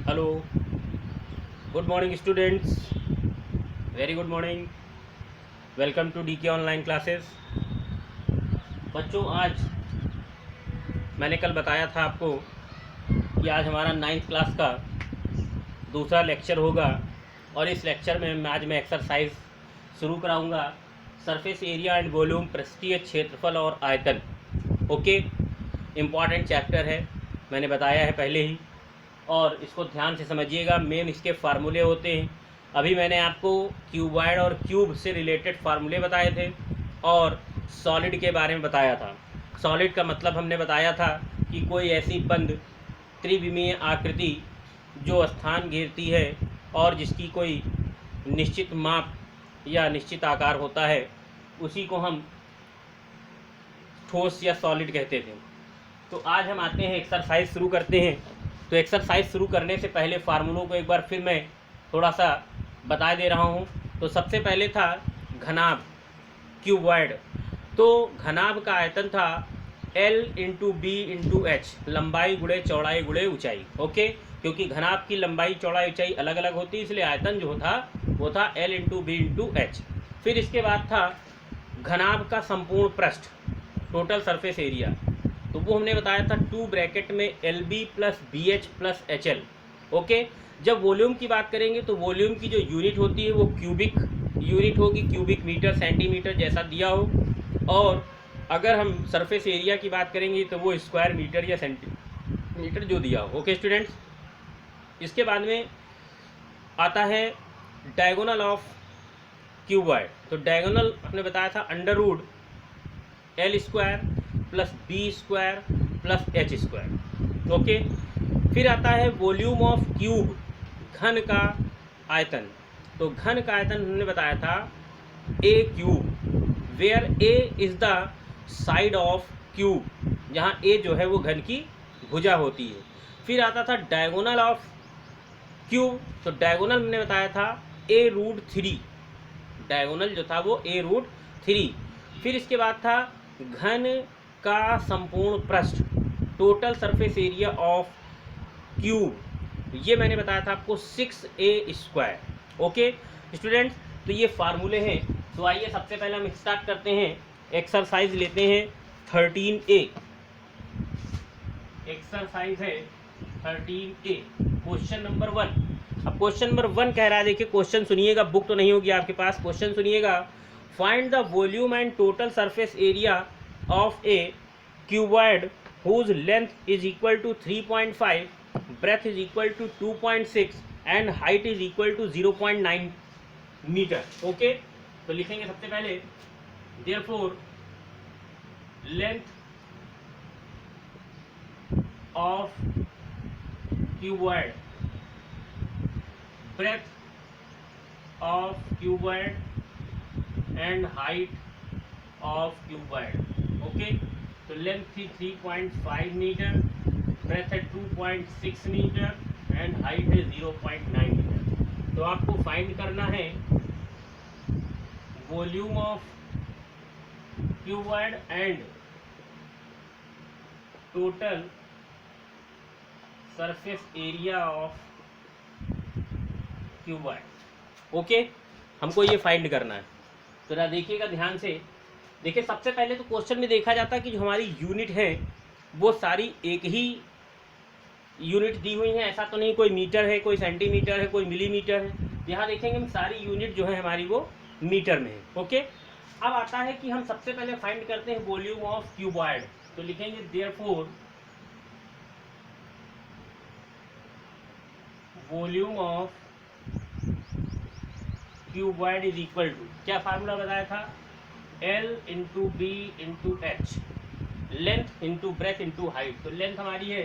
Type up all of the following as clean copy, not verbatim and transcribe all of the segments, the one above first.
Hello, good morning students, very good morning. Welcome to DK online classes. बच्चों, आज मैंने कल बताया था आपको कि आज हमारा 9th क्लास का दूसरा लेक्चर होगा और इस लेक्चर में आज मैं एक्सरसाइज शुरू कराऊंगा। सरफेस एरिया एंड वॉल्यूम, पृष्ठीय क्षेत्रफल और आयतन। ओके, इम्पॉर्टेंट चैप्टर है, मैंने बताया है पहले ही, और इसको ध्यान से समझिएगा। मेन इसके फार्मूले होते हैं। अभी मैंने आपको क्यूबॉइड और क्यूब से रिलेटेड फार्मूले बताए थे और सॉलिड के बारे में बताया था। सॉलिड का मतलब हमने बताया था कि कोई ऐसी बंद त्रिविमीय आकृति जो स्थान घेरती है और जिसकी कोई निश्चित माप या निश्चित आकार होता है, उसी को हम ठोस या सॉलिड कहते थे। तो आज हम आते हैं, एक्सरसाइज शुरू करते हैं। तो एक्सरसाइज शुरू करने से पहले फार्मूलों को एक बार फिर मैं थोड़ा सा बता दे रहा हूँ। तो सबसे पहले था घनाभ, क्यूबॉइड। तो घनाभ का आयतन था L into B into H, लंबाई गुणे चौड़ाई गुणे ऊंचाई। ओके, क्योंकि घनाभ की लंबाई चौड़ाई ऊंचाई अलग अलग होती है, इसलिए आयतन जो था वो था L into B into H. फिर इसके बाद था घनाभ का संपूर्ण पृष्ठ, टोटल सरफेस एरिया। तो वो हमने बताया था 2 ब्रैकेट में LB plus BH plus HL। Okay, जब वॉल्यूम की बात करेंगे तो वॉल्यूम की जो यूनिट होती है वो क्यूबिक यूनिट होगी, क्यूबिक मीटर, सेंटीमीटर जैसा दिया हो। और अगर हम सरफेस एरिया की बात करेंगे तो वो स्क्वायर मीटर या सेंटीमीटर जो दिया हो। ओके स्टूडेंट्स, इसके बाद में आता है डायगोनल ऑफ क्यूबॉइड। तो डायगोनल हमने बताया था under root L square plus B square plus H square. Okay, फिर आता है वॉल्यूम ऑफ क्यूब, घन का आयतन। तो घन का आयतन हमने बताया था A cube, where A is the side of cube, जहाँ ए जो है वो घन की भुजा होती है। फिर आता था डायगोनल ऑफ क्यूब। तो डायगोनल हमने बताया था ए रूट 3, डायगोनल जो था वो ए रूट 3। फिर इसके बाद था घन का संपूर्ण पृष्ठ, total surface area of cube. ये मैंने बताया था आपको 6A स्क्वायर। ओके स्टूडेंट्स, तो ये फार्मूले हैं। तो आइए सबसे पहले हम स्टार्ट करते हैं, एक्सरसाइज लेते हैं 13A। एक्सरसाइज है 13A, क्वेश्चन नंबर 1। अब क्वेश्चन नंबर 1 कह रहा है, देखिए क्वेश्चन सुनिएगा, बुक तो नहीं होगी आपके पास, क्वेश्चन सुनिएगा। Find the volume and total surface area of A cuboid whose length is equal to 3.5, breadth is equal to 2.6 and height is equal to 0.9 metre. Okay, तो लिखेंगे सबसे पहले therefore length of cuboid, breadth of cuboid and height of cuboid। Okay, तो length थी 3.5 metre, breath है 2.6 metre and height है 0.9 metre. तो आपको फाइंड करना है volume of cuboid and total surface area of cuboid. Okay, हमको ये फाइंड करना है। तो जरा देखिएगा ध्यान से। देखिए सबसे पहले तो क्वेश्चन में देखा जाता है कि जो हमारी यूनिट है वो सारी एक ही यूनिट दी हुई है। ऐसा तो नहीं कोई मीटर है, कोई सेंटीमीटर है, कोई मिलीमीटर है। यहाँ देखेंगे हम सारी यूनिट जो है हमारी वो मीटर में है। ओके, अब आता है कि हम सबसे पहले फाइंड करते हैं वॉल्यूम ऑफ क्यूबॉइड। तो लिखेंगे therefore volume of cuboid is equal to, क्या फार्मूला बताया था, L into B into H, length into breadth into height. तो लेंथ हमारी है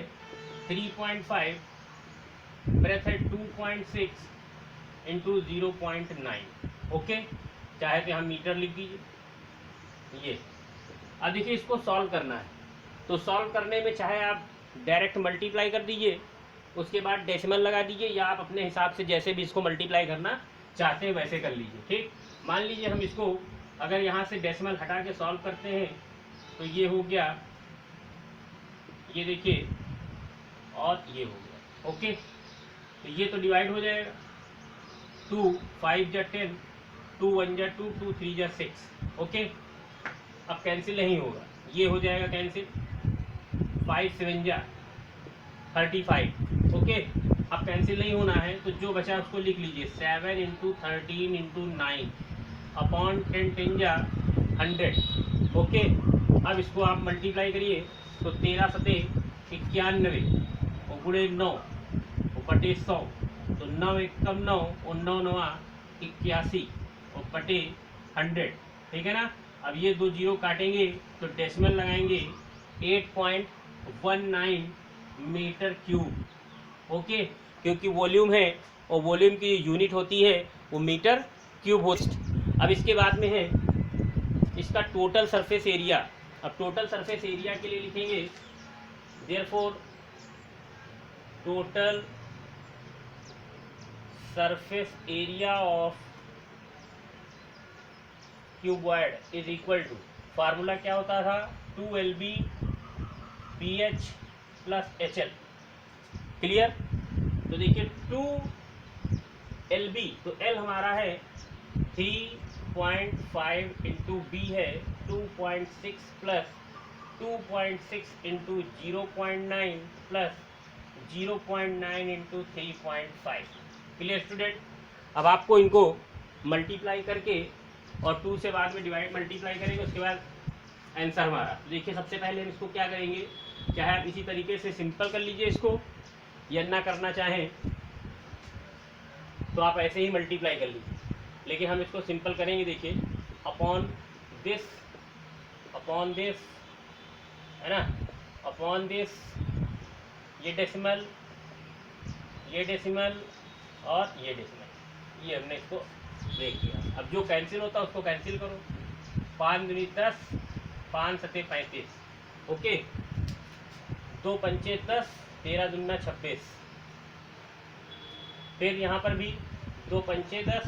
3.5, ब्रेथ है 2.6 इंटू 0.9। ओके, चाहे तो हम मीटर लिख दीजिए ये। अब देखिए इसको सॉल्व करना है, तो सॉल्व करने में चाहे आप डायरेक्ट मल्टीप्लाई कर दीजिए, उसके बाद डेसिमल लगा दीजिए, या आप अपने हिसाब से जैसे भी इसको मल्टीप्लाई करना चाहते हैं वैसे कर लीजिए। ठीक, मान लीजिए हम इसको अगर यहाँ से डेसिमल हटा के सॉल्व करते हैं तो ये हो गया, ये देखिए, और ये हो गया। ओके, तो ये तो डिवाइड हो जाएगा, 2 5 जा 10, 2 1 जा 2, 2 3 जा 6। ओके, अब कैंसिल नहीं होगा, ये हो जाएगा कैंसिल, 5 7 जा 35। ओके, अब कैंसिल नहीं होना है तो जो बचा उसको लिख लीजिए, 7 इंटू 13 इंटू 9 अपॉन 10 10 जा 100। ओके, अब इसको आप मल्टीप्लाई करिए तो 13 सते 91 और गुणे 9 और बटे 100, तो 9 एकम 9 और 9 9 81 और बटे 100। ठीक है ना। अब ये दो जीरो काटेंगे तो डेसिमल लगाएंगे, 8.19 मीटर क्यूब। ओके, क्योंकि वॉल्यूम है और वॉल्यूम की यूनिट होती है वो मीटर क्यूब होती। अब इसके बाद में है इसका टोटल सरफेस एरिया। अब टोटल सरफेस एरिया के लिए लिखेंगे therefore total surface area of cuboid is equal to, formula क्या होता था, 2LB BH plus HL। Clear. तो देखिए 2LB, तो L हमारा है 3.5 इंटू B है 2.6 plus 2.6 into 0.9 plus 0.9 into 3.5। Clear student. अब आपको इनको मल्टीप्लाई करके और 2 से बाद में डिवाइड मल्टीप्लाई करेंगे, उसके बाद आंसर हमारा। तो देखिए सबसे पहले हम इसको क्या करेंगे, चाहे आप इसी तरीके से सिंपल कर लीजिए इसको, या ना करना चाहें तो आप ऐसे ही मल्टीप्लाई कर लीजिए, लेकिन हम इसको सिंपल करेंगे। देखिए अपॉन दिस है ना, अपॉन दिस, ये डेसिमल और ये डेसिमल, ये हमने इसको ब्रेक किया। अब जो कैंसिल होता है उसको कैंसिल करो, 5 दूनी 10, 5 सते 35। ओके, 2 पंचे 10, 13 दूना 26। फिर यहाँ पर भी 2 पंचे 10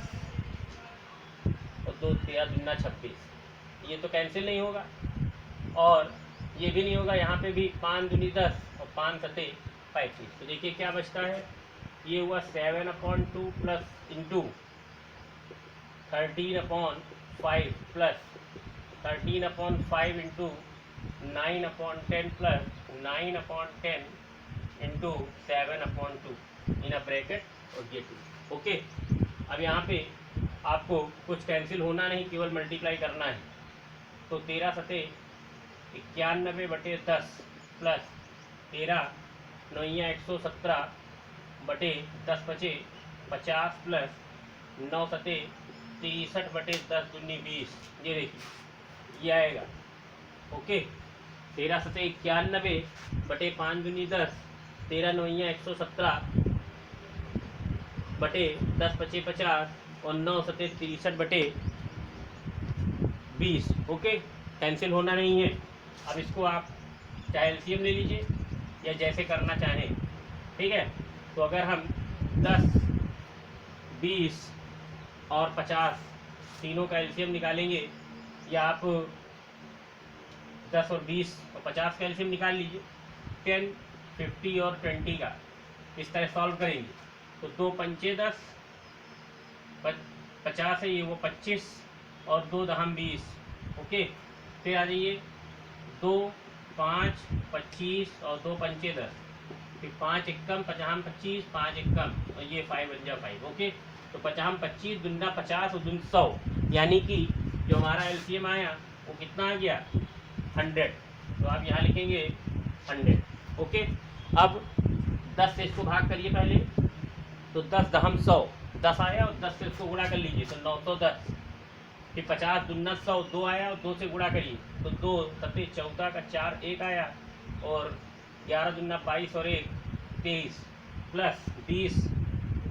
और 2 13 दूना 26, ये तो कैंसिल नहीं होगा और ये भी नहीं होगा। यहाँ पे भी 5 दूनी 10 और 5 सते 35। तो देखिए क्या बचता है, ये हुआ 7/2 plus into 13/5 plus 13/5 into 9/10 plus 9/10 into 7/2 in a bracket और ये 2। ओके, अब यहाँ पे आपको कुछ कैंसिल होना नहीं, केवल मल्टीप्लाई करना है। तो 13 सते 91/10 प्लस 13 9 117 बटे 10 बचे 50 प्लस 9 सते 63/10 दूनी 20। ये देखिए ये आएगा। ओके, 13 सते 91 बटे 5 दूनी 10, 13 9 117 बटे 10 बचे 50 और 9 सते 63 बटे 20। ओके, कैंसिल होना नहीं है। अब इसको आप चाहे एलसीएम ले लीजिए या जैसे करना चाहें। ठीक है, तो अगर हम 10 20 और 50 तीनों का एलसीएम निकालेंगे, या आप 10 और 20 और 50 का एलसीएम निकाल लीजिए, 10 50 और 20 का इस तरह सॉल्व करेंगे। तो 2 पंचे 10, 50 है ये, वो 25 और 2 दहम 20। ओके, फिर आ जाइए 2 5 25 और 2 पंचे 10, फिर 5 एकम 50 25, 5 एकम और ये 5 बन जा 5। ओके, तो 50 25 दूना 50 और दून 100, यानी कि जो हमारा एलसीएम आया वो कितना आ गया, 100। तो आप यहाँ लिखेंगे 100। ओके, अब 10 से इसको भाग करिए पहले, तो 10 दहम 100, 10 आया और 10 से इसको गुणा कर लीजिए तो 910। फिर 50 दूना 100, 2 आया और 2 से गुणा करिए तो 2 सते 14 का 4 1 आया और 11 दूना 22 और 1 23 प्लस 20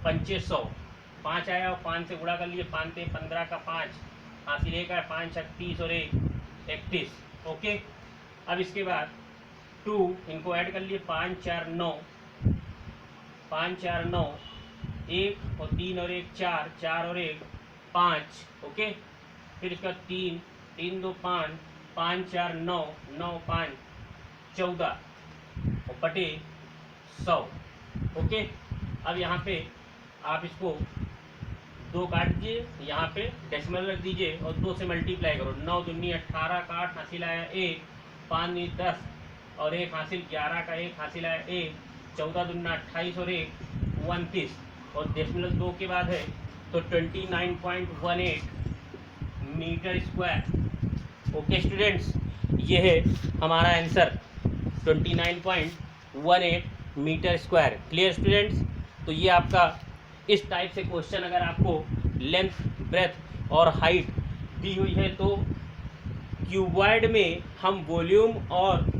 पंचे 100, 5 आया और 5 से गुणा कर लिए, 5 ते 15 का 5, हासिल 1 आया, 5 36 और 1 31। ओके, अब इसके बाद 2 इनको ऐड कर लिए, 5 4 9, 5 4 9, 1 और 3 और 1 4, 4 और 1 5। ओके, फिर इसका 3 3 2 5, 5 4 9, 9 5 14 और बटे 100। ओके, अब यहाँ पे आप इसको 2 काट दीजिए, यहाँ पे डेसिमल रख दीजिए और 2 से मल्टीप्लाई करो। 9 दूनी 18 का 8 हासिल आया 1, 5 दूनी 10 और 1 हासिल 11 का 1 हासिल आया 1, 14 दूना 28 और 1 29 और डेसिमल 2 के बाद है तो 29.18 मीटर स्क्वायर। ओके स्टूडेंट्स, ये है हमारा answer 29.18 metre square. Clear students? तो ये आपका इस टाइप से क्वेश्चन अगर आपको लेंथ, ब्रेथ और हाइट दी हुई है तो क्यूबॉइड में हम वॉल्यूम और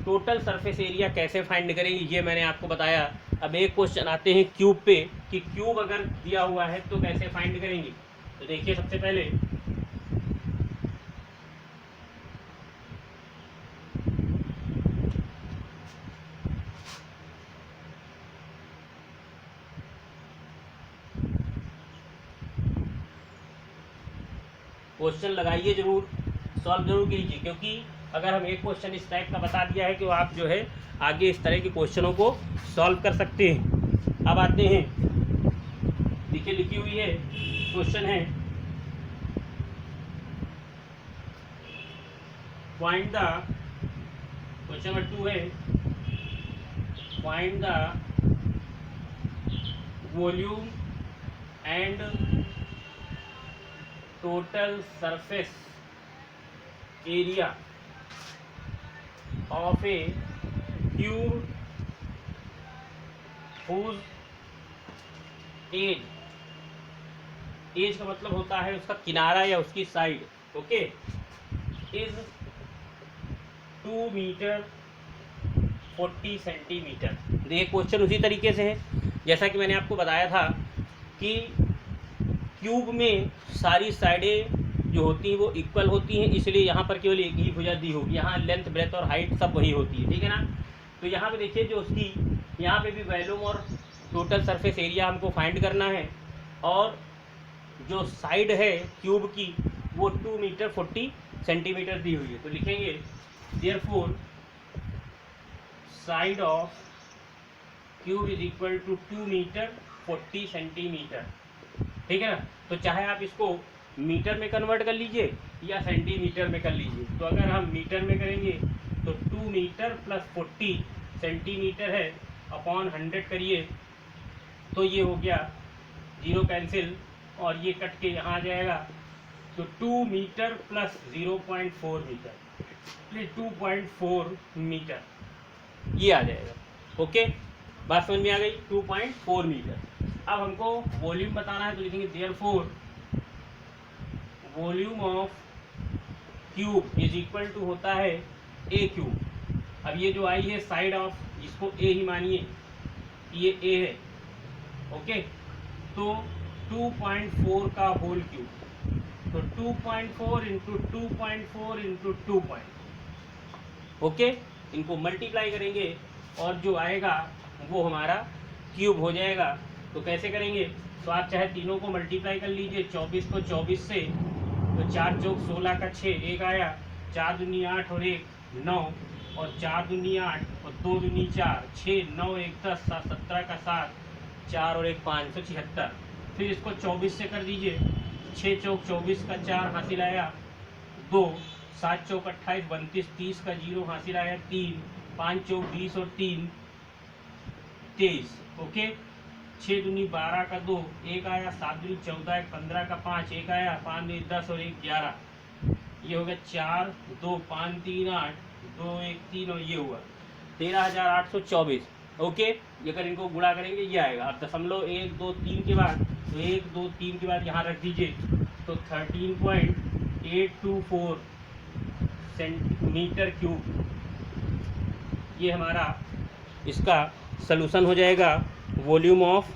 टोटल सरफेस एरिया कैसे फाइंड करेंगे ये मैंने आपको बताया। अब एक क्वेश्चन आते हैं क्यूब पे कि क्यूब अगर दिया हुआ है तो कैसे फाइंड करेंगे। तो देखिए सबसे पहले क्वेश्चन लगाइए जरूर, सॉल्व जरूर कीजिए, क्योंकि अगर हम एक क्वेश्चन इस टाइप का बता दिया है कि आप जो है आगे इस तरह के क्वेश्चनों को सॉल्व कर सकते हैं। अब आते हैं, देखिए लिखी हुई है, क्वेश्चन है फाइंड द, क्वेश्चन नंबर 2 है find the volume and total surface area of a cube whose edge का मतलब होता है उसका किनारा या उसकी side, okay, is 2 metre 40 centimetre. देखिए क्वेश्चन उसी तरीके से है जैसा कि मैंने आपको बताया था कि क्यूब में सारी साइडें जो होती हैं वो इक्वल होती हैं, इसलिए यहाँ पर केवल एक ही भुजा दी होगी। यहाँ लेंथ, ब्रेथ और हाइट सब वही होती है, ठीक है ना। तो यहाँ पे देखिए जो उसकी यहाँ पे भी वॉल्यूम और टोटल सरफेस एरिया हमको फाइंड करना है और जो साइड है क्यूब की वो 2 मीटर 40 सेंटीमीटर दी हुई है। तो लिखेंगे therefore side of cube is equal to 2 metre 40 centimetre, ठीक है ना। तो चाहे आप इसको मीटर में कन्वर्ट कर लीजिए या सेंटीमीटर में कर लीजिए। तो अगर हम मीटर में करेंगे तो 2 मीटर प्लस 40 सेंटीमीटर है अपॉन 100 करिए तो ये हो गया 0 कैंसिल और ये कट के यहाँ आ जाएगा। तो 2 मीटर प्लस 0.4 मीटर, 2.4 मीटर ये आ जाएगा। ओके, बात समझ में आ गई, 2.4 मीटर। अब हमको वॉल्यूम बताना है तो लिखेंगे therefore volume of cube is equal to होता है ए क्यूब। अब ये जो आई है साइड ऑफ, इसको ए ही मानिए, ये ए है, ओके। तो 2.4 का होल क्यूब, तो 2.4 इंटू 2.4 इंटू 2. ओके, इनको मल्टीप्लाई करेंगे और जो आएगा वो हमारा क्यूब हो जाएगा। तो कैसे करेंगे, तो आप चाहे तीनों को मल्टीप्लाई कर लीजिए, 24 को 24 से, तो 4 चौक 16 का 6, एक आया, 4 दूनी 8 और 1 9 और 4 दूनी 8 और 2 दूनी 4, 6 9 1 10 7 17 का 7, 4 और 1 5, 176। फिर इसको 24 से कर दीजिए, 6 चौक 24 का 4 हासिल आया 2, 7 चौक 28 32 30 का 0 हासिल आया 3, 5 चौक 20 और 3 23, ओके। 6 दूनी 12 का 2, एक आया, 7 दूनी 14 15 का 5, एक आया, 5 दूनी 10 और 1 11, ये हो गया 4 2 5 3 8 2 1 3 और ये हुआ 13,824, ओके। अगर इनको गुणा करेंगे ये आएगा। अब दशमलव 1 2 3 के बाद, तो 1 2 3 के बाद यहाँ रख दीजिए, तो 13.824 सेंटीमीटर क्यूब ये हमारा इसका सलूशन हो जाएगा volume of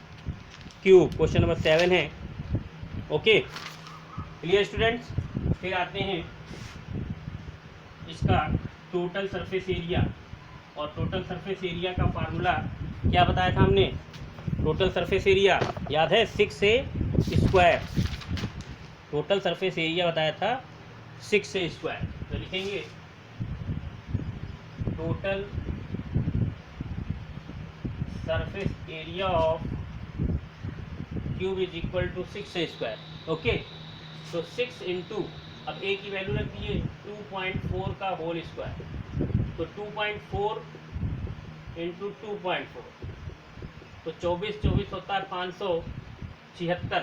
cube. Question number 7 है, ओके। Clear students? फिर आते हैं इसका टोटल सरफेस एरिया, और टोटल सरफेस एरिया का फार्मूला क्या बताया था हमने। टोटल सरफेस एरिया याद है 6a square, total surface area बताया था 6a स्क्वायर। तो लिखेंगे total surface area of cube is equal to 6 square. Okay, तो 6 इंटू, अब ए की वैल्यू रख दिए 2.4 का होल स्क्वायर, तो 2.4 इंटू 2.4, तो 24 होता है 576,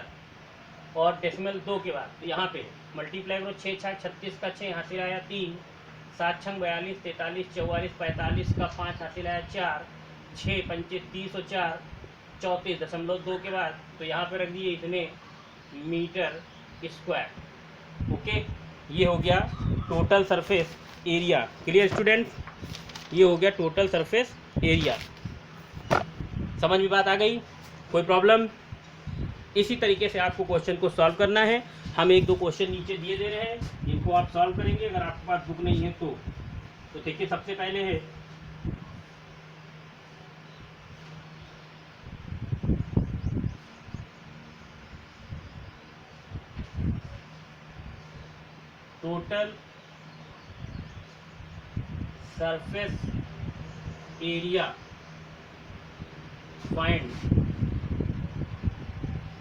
और डेसिमल 2 के बाद तो यहाँ पे मल्टीप्लाई करो, 6 छः 36 का 6 हासिल आया 3, 7 छंग 42, 43, 44, 45 का 5 हासिल आया 4, 6 25 30 और 4 34.2 के बाद तो यहाँ पे रख दिए इतने मीटर स्क्वायर। ओके, ये हो गया total surface area. Clear students, ये हो गया टोटल सरफेस एरिया। समझ में बात आ गई? कोई प्रॉब्लम? इसी तरीके से आपको क्वेश्चन को सॉल्व करना है। हम 1-2 क्वेश्चन नीचे दिए दे रहे हैं, इनको आप सॉल्व करेंगे। अगर आपके पास बुक नहीं है तो देखिए, सबसे पहले है total surface area find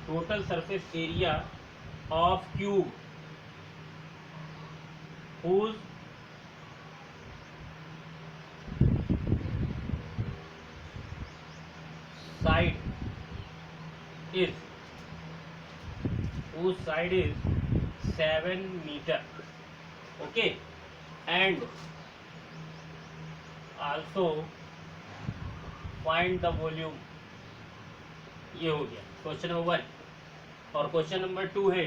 total surface area of cube whose side is 7 meter. Okay, and also find the volume। ये हो गया क्वेश्चन नंबर 1। और क्वेश्चन नंबर 2 है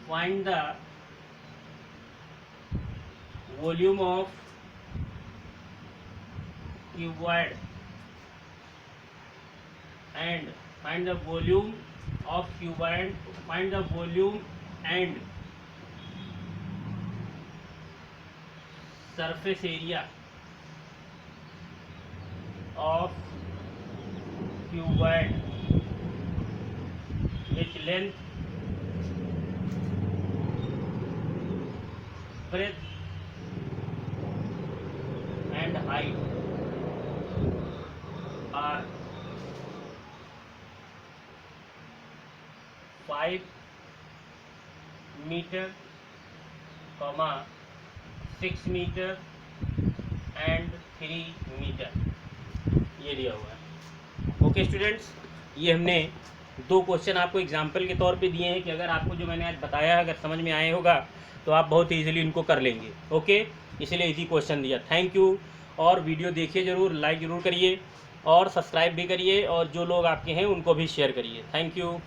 find the volume of cuboid and find the volume of cuboid, find the volume and surface area of cuboid which length, breadth and height are 5 metre, 6 metre and 3 metre, ये दिया हुआ है। Okay students, ये हमने 2 question आपको example के तौर पे दिए हैं कि अगर आपको जो मैंने आज बताया है अगर समझ में आए होगा तो आप बहुत ईजिली इनको कर लेंगे। ओके, इसलिए इजी क्वेश्चन दिया। Thank you. और वीडियो देखिए ज़रूर, लाइक ज़रूर करिए और सब्सक्राइब भी करिए, और जो लोग आपके हैं उनको भी शेयर करिए। Thank you.